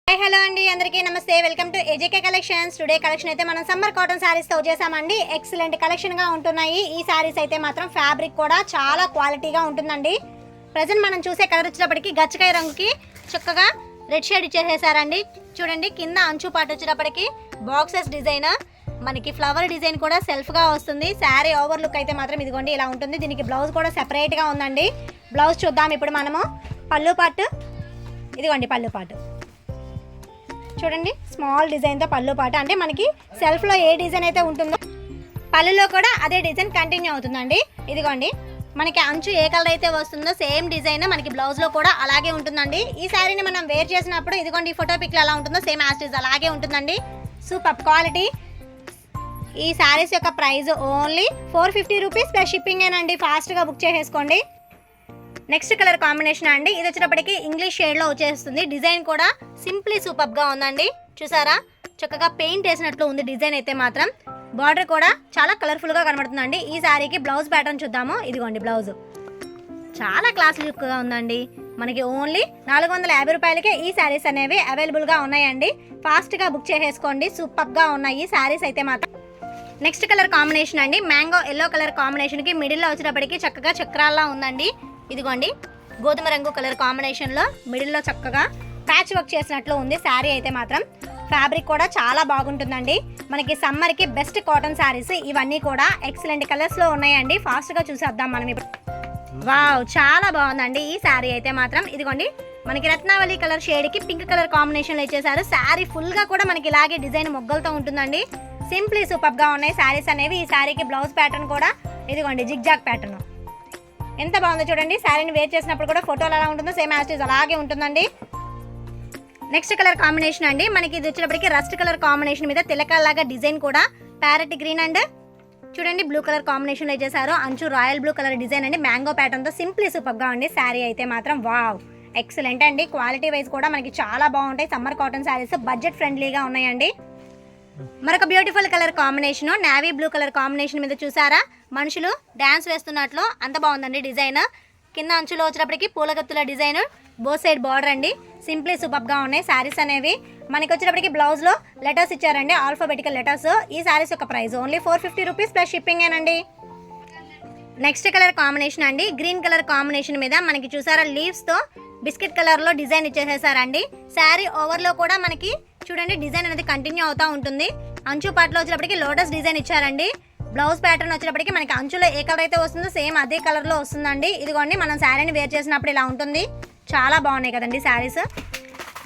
Hello అండి, అందరికీ నమస్తే. Welcome to AJK collections. Today collection అయితే మనం సమ్మర్ కాటన్ శారీస్ తో చేసామండి. ఎక్సలెంట్ కలెక్షన్ గా ఉంటున్నాయి. ఈ శారీస్ అయితే మాత్రం ఫ్యాబ్రిక్ కూడా చాలా క్వాలిటీగా ఉంటుందండి. ప్రెజెంట్ మనం చూసే కలర్ వచ్చేటప్పటికి గచ్చకాయ రంగుకి చక్కగా రెడ్ షేడ్ ఇచ్చేసారండి. చూడండి, కింద అంచు పాటు వచ్చేటప్పటికి బాక్సెస్ డిజైన్, మనకి ఫ్లవర్ డిజైన్ కూడా సెల్ఫ్ గా వస్తుంది. శారీ ఓవర్ లుక్ అయితే మాత్రం ఇదిగోండి ఇలా ఉంటుంది. దీనికి బ్లౌజ్ కూడా సెపరేట్ గా ఉందండి. బ్లౌజ్ చూద్దాం ఇప్పుడు మనము. పళ్ళు పాటు ఇదిగోండి, పళ్ళు పాటు చూడండి, స్మాల్ డిజైన్తో పళ్ళు పాట. అంటే మనకి సెల్ఫ్లో ఏ డిజైన్ అయితే ఉంటుందో పళ్ళులో కూడా అదే డిజైన్ కంటిన్యూ అవుతుందండి. ఇదిగోండి, మనకి అంచు ఏ కలర్ అయితే వస్తుందో సేమ్ డిజైన్ మనకి బ్లౌజ్లో కూడా అలాగే ఉంటుందండి. ఈ శారీని మనం వేర్ చేసినప్పుడు ఇదిగోండి, ఫోటో పిక్లో ఎలా ఉంటుందో సేమ్ యాస్టీజ్ అలాగే ఉంటుందండి. Super quality. ఈ శారీస్ యొక్క ప్రైస్ ఓన్లీ 450 రూపీస్ ప్లస్ షిప్పింగేనండి. ఫాస్ట్గా బుక్ చేసేసుకోండి. నెక్స్ట్ కలర్ కాంబినేషన్ అండి, ఇది వచ్చేటప్పటికి ఇంగ్లీష్ షేడ్లో వచ్చేస్తుంది. డిజైన్ కూడా సింప్లీ సూపర్గా ఉందండి. చూసారా, చక్కగా పెయింట్ వేసినట్లు ఉంది డిజైన్ అయితే మాత్రం. బార్డర్ కూడా చాలా కలర్ఫుల్గా కనబడుతుందండి. ఈ శారీకి బ్లౌజ్ ప్యాటర్న్ చూద్దాము. ఇదిగోండి బ్లౌజ్, చాలా క్లాస్ లుక్గా ఉందండి. మనకి ఓన్లీ 450 రూపాయలకే ఈ శారీస్ అనేవి అవైలబుల్గా ఉన్నాయండి. ఫాస్ట్గా బుక్ చేసేసుకోండి. సూపర్గా ఉన్నాయి శారీస్ అయితే మాత్రం. నెక్స్ట్ కలర్ కాంబినేషన్ అండి, మ్యాంగో ఎల్లో కలర్ కాంబినేషన్కి మిడిల్లో వచ్చేటప్పటికి చక్కగా చక్రాల్లా ఉందండి. ఇదిగోండి, గోధుమ రంగు కలర్ కాంబినేషన్లో మిడిల్లో చక్కగా ప్యాచ్ వర్క్ చేసినట్లు ఉంది శారీ అయితే మాత్రం. ఫ్యాబ్రిక్ కూడా చాలా బాగుంటుందండి. మనకి సమ్మర్కి బెస్ట్ కాటన్ శారీస్ ఇవన్నీ కూడా ఎక్సలెంట్ కలర్స్లో ఉన్నాయండి. ఫాస్ట్గా చూసేద్దాం మనం ఇప్పుడు. వావ్, చాలా బాగుందండి ఈ శారీ అయితే మాత్రం. ఇదిగోండి, మనకి రత్నావళి కలర్ షేడ్కి పింక్ కలర్ కాంబినేషన్లో ఇచ్చేసారు. శారీ ఫుల్గా కూడా మనకి ఇలాగే డిజైన్ మొగ్గలతో ఉంటుందండి. సింప్లీ సూపర్గా ఉన్నాయి శారీస్ అనేవి. ఈ శారీకి బ్లౌజ్ ప్యాటర్న్ కూడా ఇదిగోండి, జిగ్జాగ్ ప్యాటర్న్. ఎంత బాగుందో చూడండి. శారీని వేర్ చేసినప్పుడు కూడా ఫోటోలు ఎలా ఉంటుందో సేమ్ యాస్టీజ్ అలాగే ఉంటుందండి. నెక్స్ట్ కలర్ కాంబినేషన్ అండి, మనకి ఇది వచ్చేటప్పటికి రస్ట్ కలర్ కాంబినేషన్ మీద తిలకల్లాగా డిజైన్ కూడా ప్యారెట్ గ్రీన్ అండ్ చూడండి బ్లూ కలర్ కాంబినేషన్లో చేశారు. అంచు రాయల్ బ్లూ కలర్ డిజైన్ అండి. మ్యాంగో ప్యాటర్న్తో సింప్లీ సూపర్గా ఉంది శారీ అయితే మాత్రం. వావ్, ఎక్సలెంట్ అండి. క్వాలిటీ వైజ్ కూడా మనకి చాలా బాగుంటాయి. సమ్మర్ కాటన్ శారీస్ బడ్జెట్ ఫ్రెండ్లీగా ఉన్నాయండి. మరొక beautiful colour combination, navy blue colour combination మీద చూసారా, మనుషులు డ్యాన్స్ వేస్తున్నట్లు అంత బాగుందండి డిజైన్. కింద అంచులో వచ్చేటప్పటికి పూలగత్తుల డిజైన్, బోత్ సైడ్ బార్డర్ అండి. సింప్లీ సూపర్గా ఉన్నాయి శారీస్ అనేవి. మనకి వచ్చేటప్పటికి బ్లౌజ్లో లెటర్స్ ఇచ్చారండి, ఆల్ఫాబెటికల్ లెటర్స్. ఈ శారీస్ యొక్క ప్రైస్ ఓన్లీ 450 రూపీస్ ప్లస్ షిప్పింగేనండి. నెక్స్ట్ కలర్ కాంబినేషన్ అండి, గ్రీన్ కలర్ కాంబినేషన్ మీద మనకి చూసారా లీవ్స్తో బిస్కెట్ కలర్లో డిజైన్ ఇచ్చేసేసారండి. శారీ ఓవర్లో కూడా మనకి చూడండి డిజైన్ అనేది కంటిన్యూ అవుతూ ఉంటుంది. అంచు పాటలో వచ్చేటప్పటికి లోటస్ డిజైన్ ఇచ్చారండి. బ్లౌజ్ ప్యాటర్న్ వచ్చేటప్పటికి మనకి అంచులో ఏ కలర్ అయితే వస్తుందో సేమ్ అదే కలర్లో వస్తుందండి. ఇదిగోండి, మనం శారీని వేర్ చేసినప్పుడు ఇలా ఉంటుంది. చాలా బాగున్నాయి కదండి శారీస్.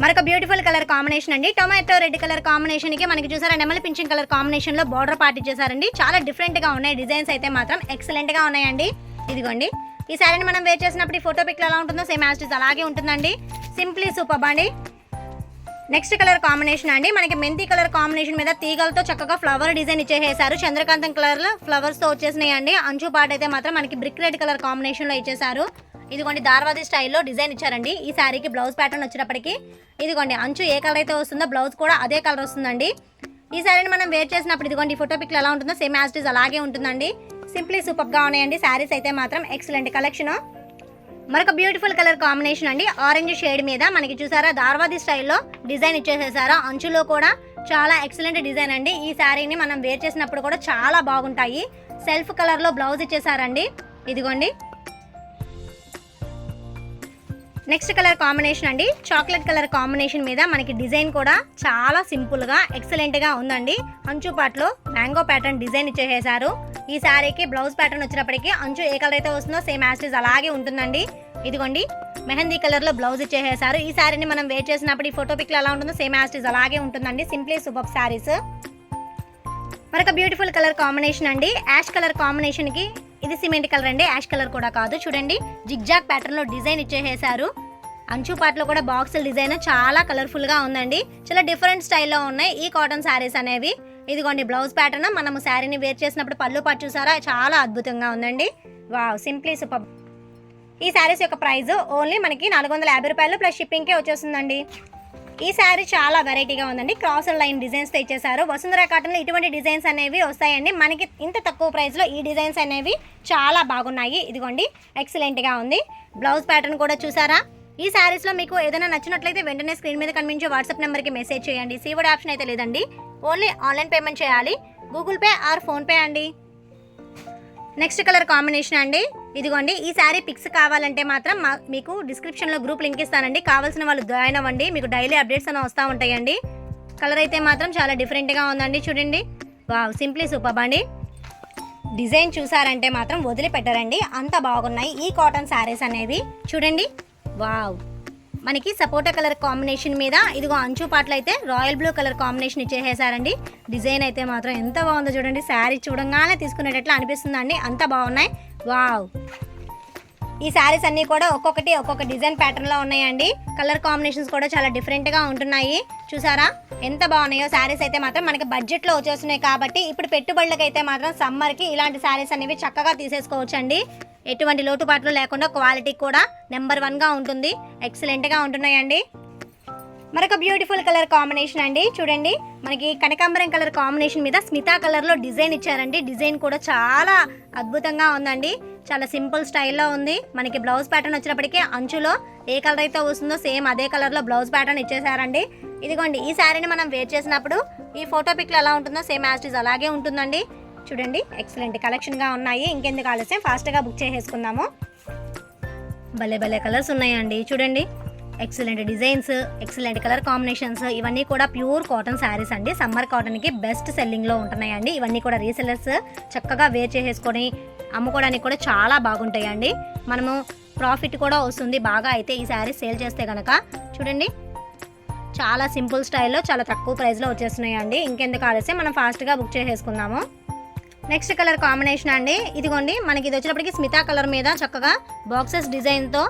మరొక బ్యూటిఫుల్ కలర్ కాంబినేషన్ అండి, టొమాటో రెడ్ కలర్ కాంబినేషన్కి మనకి చూసారా నెమలి పింఛన్ కలర్ కాంబినేషన్లో బార్డర్ పార్ట్ ఇచ్చేసారండి. చాలా డిఫరెంట్గా ఉన్నాయి డిజైన్స్ అయితే మాత్రం. ఎక్సలెంట్గా ఉన్నాయండి. ఇదిగోండి, ఈ శారీని మనం వేర్ చేసినప్పుడు ఈ ఫోటో పిక్లో ఎలా ఉంటుందో సేమ్ యాస్టీజ్ అలాగే ఉంటుందండి. సింప్లీ సూపర్ అండి. నెక్స్ట్ కలర్ కాంబినేషన్ అండి, మనకి మెంతి కలర్ కాంబినేషన్ మీద తీగలతో చక్కగా ఫ్లవర్ డిజైన్ ఇచ్చేసారు. చంద్రకాంతం కలర్లో ఫ్లవర్స్తో వచ్చేసినాయి అండి. అంచు పార్ట్ అయితే మాత్రం మనకి బ్రిక్ రెడ్ కలర్ కాంబినేషన్లో ఇచ్చేసారు. ఇదిగోండి, దార్వాది స్టైల్లో డిజైన్ ఇచ్చారండి. ఈ శారీకి బ్లౌజ్ ప్యాటర్న్ వచ్చేటప్పటికి ఇదిగోండి, అంచు ఏ కలర్ అయితే వస్తుందో బ్లౌజ్ కూడా అదే కలర్ వస్తుందండి. ఈ శారీని మనం వేర్ చేసినప్పుడు ఇదిగోండి ఫోటో పిక్లో ఎలా ఉంటుందో సేమ్ యాస్టీజ్ అలాగే ఉంటుందండి. సింప్లీ సూపర్గా ఉన్నాయండి శారీస్ అయితే మాత్రం. Excellent collection. మరొక బ్యూటిఫుల్ కలర్ కాంబినేషన్ అండి, ఆరెంజ్ షేడ్ మీద మనకి చూసారా దార్వాది స్టైల్లో డిజైన్ ఇచ్చేసేసారా. అంచులో కూడా చాలా ఎక్సలెంట్ డిజైన్ అండి. ఈ శారీని మనం వేర్ చేసినప్పుడు కూడా చాలా బాగుంటాయి. సెల్ఫ్ కలర్లో బ్లౌజ్ ఇచ్చేసారండి. ఇదిగోండి, నెక్స్ట్ కలర్ కాంబినేషన్ అండి, చాక్లెట్ కలర్ కాంబినేషన్ మీద మనకి డిజైన్ కూడా చాలా సింపుల్గా ఎక్సలెంట్గా ఉందండి. అంచు పాటలో మ్యాంగో ప్యాటర్న్ డిజైన్ ఇచ్చేసారు. ఈ శారీకి బ్లౌజ్ ప్యాటర్న్ వచ్చేటప్పటికి అంచు ఏ కలర్ అయితే వస్తుందో సేమ్ యాస్టీజ్ అలాగే ఉంటుందండి. ఇదిగోండి, మెహందీ కలర్లో బ్లౌజ్ ఇచ్చేసారు. ఈ శారీని మనం వేర్ చేసినప్పుడు ఈ ఫోటో పిక్లో ఎలా ఉంటుందో సేమ్ యాస్టీజ్ అలాగే ఉంటుందండి. Simply super saris. మరొక బ్యూటిఫుల్ కలర్ కాంబినేషన్ అండి, యాష్ కలర్ కాంబినేషన్కి ఇది సిమెంట్ కలర్ అండి, యాష్ కలర్ కూడా కాదు. చూడండి, జిగ్జాగ్ ప్యాటర్న్లో డిజైన్ ఇచ్చేసారు. అంచు పాటలో కూడా బాక్సుల డిజైన్ చాలా కలర్ఫుల్గా ఉందండి. చాలా డిఫరెంట్ స్టైల్లో ఉన్నాయి ఈ కాటన్ శారీస్ అనేవి. ఇదిగోండి, బ్లౌజ్ ప్యాటర్న్ మనము శారీని వేర్ చేసినప్పుడు పళ్ళు పాటు చూసారా, చాలా అద్భుతంగా ఉందండి. Wow, simply super. ఈ శారీస్ యొక్క ప్రైస్ ఓన్లీ మనకి 450 రూపాయలు ప్లస్ షిప్పింగ్కే వచ్చేస్తుందండి. ఈ శారీ చాలా వెరైటీగా ఉందండి. క్రాస్ లైన్ డిజైన్స్తో ఇచ్చేసారు. వసుంధర కాటన్లో ఇటువంటి డిజైన్స్ అనేవి వస్తాయండి. మనకి ఇంత తక్కువ ప్రైస్లో ఈ డిజైన్స్ అనేవి చాలా బాగున్నాయి. ఇదిగోండి, ఎక్సలెంట్గా ఉంది. బ్లౌజ్ ప్యాటర్న్ కూడా చూసారా, ఈ శారీస్లో మీకు ఏదైనా నచ్చినట్లయితే వెంటనే స్క్రీన్ మీద కనిపించే వాట్సాప్ నెంబర్కి మెసేజ్ చేయండి. సీవర్డ్ ఆప్షన్ అయితే లేదండి, ఓన్లీ ఆన్లైన్ పేమెంట్ చేయాలి, గూగుల్ పే ఆర్ ఫోన్పే అండి. నెక్స్ట్ కలర్ కాంబినేషన్ అండి, ఇదిగోండి. ఈ శారీ పిక్స్ కావాలంటే మాత్రం మీకు డిస్క్రిప్షన్లో గ్రూప్ లింక్ ఇస్తానండి, కావాల్సిన వాళ్ళు జాయిన్ అవ్వండి. మీకు డైలీ అప్డేట్స్ అని వస్తూ ఉంటాయండి. కలర్ అయితే మాత్రం చాలా డిఫరెంట్గా ఉందండి, చూడండి. వావ్, సింప్లీ సూపర్ అండి. డిజైన్ చూసారంటే మాత్రం వదిలిపెట్టరండి, అంత బాగున్నాయి ఈ కాటన్ శారీస్ అనేవి. చూడండి, వావ్. మనకి సపోటా కలర్ కాంబినేషన్ మీద ఇదిగో అంచు పాటలు అయితే రాయల్ బ్లూ కలర్ కాంబినేషన్ ఇచ్చేసేసారండి. డిజైన్ అయితే మాత్రం ఎంత బాగుందో చూడండి, శారీ చూడంగానే తీసుకునేటట్లు అనిపిస్తుందండి, అంత బాగున్నాయి. వావ్. ఈ శారీస్ అన్నీ కూడా ఒక్కొక్కటి ఒక్కొక్క డిజైన్ ప్యాటర్న్లో ఉన్నాయండి. కలర్ కాంబినేషన్స్ కూడా చాలా డిఫరెంట్గా ఉంటున్నాయి. చూసారా ఎంత బాగున్నాయో శారీస్ అయితే మాత్రం మనకి బడ్జెట్లో వచ్చేస్తున్నాయి కాబట్టి ఇప్పుడు పెట్టుబడులకు అయితే మాత్రం సమ్మర్కి ఇలాంటి శారీస్ అనేవి చక్కగా తీసేసుకోవచ్చు అండి. ఎటువంటి లోటుపాట్లు లేకుండా క్వాలిటీ కూడా నెంబర్ 1గా ఉంటుంది, ఎక్సలెంట్గా ఉంటున్నాయండి. మరొక బ్యూటిఫుల్ కలర్ కాంబినేషన్ అండి, చూడండి. మనకి కనకాంబరం కలర్ కాంబినేషన్ మీద స్మితా కలర్లో డిజైన్ ఇచ్చారండి. డిజైన్ కూడా చాలా అద్భుతంగా ఉందండి, చాలా సింపుల్ స్టైల్లో ఉంది. మనకి బ్లౌజ్ ప్యాటర్న్ వచ్చినప్పటికీ అంచులో ఏ కలర్ అయితే వస్తుందో సేమ్ అదే కలర్లో బ్లౌజ్ ప్యాటర్న్ ఇచ్చేసారండి. ఇదిగోండి, ఈ శారీని మనం వేర్ చేసినప్పుడు ఈ ఫోటో పిక్లో ఎలా ఉంటుందో సేమ్ యాజ్ ఇట్ ఈజ్ అలాగే ఉంటుందండి. చూడండి, ఎక్సలెంట్ కలెక్షన్గా ఉన్నాయి. ఇంకెందుకు ఆలస్యం, ఫాస్ట్గా బుక్ చేసేసుకుందాము. భలే భలే కలర్స్ ఉన్నాయండి, చూడండి. Excellent designs, excellent colour combinations, ఇవన్నీ కూడా ప్యూర్ కాటన్ శారీస్ అండి. సమ్మర్ కాటన్కి బెస్ట్ సెల్లింగ్లో ఉంటున్నాయండి. ఇవన్నీ కూడా రీసెల్లర్స్ చక్కగా వేర్ చేసేసుకొని అమ్ముకోవడానికి కూడా చాలా బాగుంటాయండి. మనము ప్రాఫిట్ కూడా వస్తుంది బాగా అయితే ఈ శారీస్ సేల్ చేస్తే కనుక. చూడండి, చాలా సింపుల్ స్టైల్లో చాలా తక్కువ ప్రైస్లో వచ్చేస్తున్నాయండి. ఇంకెందుకు ఆలస్యం, మనం ఫాస్ట్గా బుక్ చేసేసుకుందాము. నెక్స్ట్ కలర్ కాంబినేషన్ అండి, ఇదిగోండి. మనకి ఇది వచ్చినప్పటికీ స్మితా కలర్ మీద చక్కగా బాక్సెస్ డిజైన్తో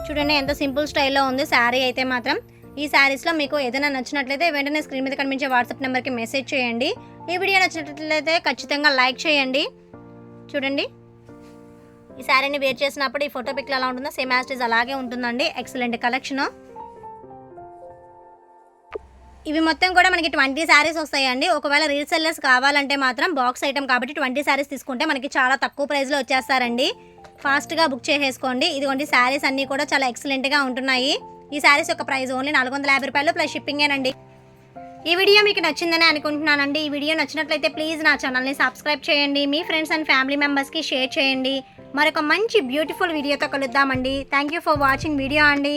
చూడండి ఎంత సింపుల్ స్టైల్లో ఉంది శారీ అయితే మాత్రం. ఈ శారీస్లో మీకు ఏదైనా నచ్చినట్లయితే వెంటనే స్క్రీన్ మీద కనిపించే వాట్సాప్ నెంబర్కి మెసేజ్ చేయండి. ఈ వీడియో నచ్చినట్లయితే ఖచ్చితంగా లైక్ చేయండి. చూడండి, ఈ శారీని వేర్ చేసినప్పుడు ఈ ఫోటో పిక్లో ఎలా ఉంటుందో సేమ్ యాజ్ ఇట్ ఈజ్ అలాగే ఉంటుందండి. Excellent collection. ఇవి మొత్తం కూడా మనకి 20 శారీస్ వస్తాయండి. ఒకవేళ రీసెల్లర్స్ కావాలంటే మాత్రం బాక్స్ ఐటమ్ కాబట్టి 20 శారీస్ తీసుకుంటే మనకి చాలా తక్కువ ప్రైస్లో వచ్చేస్తారండి. ఫాస్ట్గా బుక్ చేసేసుకోండి. ఇదిగోండి, శారీస్ అన్నీ కూడా చాలా ఎక్సలెంట్గా ఉంటున్నాయి. ఈ శారీస్ యొక్క ప్రైస్ ఓన్లీ 450 రూపాయలు ప్లస్ షిప్పింగేనండి. ఈ వీడియో మీకు నచ్చిందని అనుకుంటున్నానండి. ఈ వీడియో నచ్చినట్లయితే ప్లీజ్ నా ఛానల్ని సబ్స్క్రైబ్ చేయండి, మీ ఫ్రెండ్స్ అండ్ ఫ్యామిలీ మెంబర్స్కి షేర్ చేయండి. మరొక మంచి బ్యూటిఫుల్ వీడియోతో కలుద్దామండి. Thank you for watching video అండి.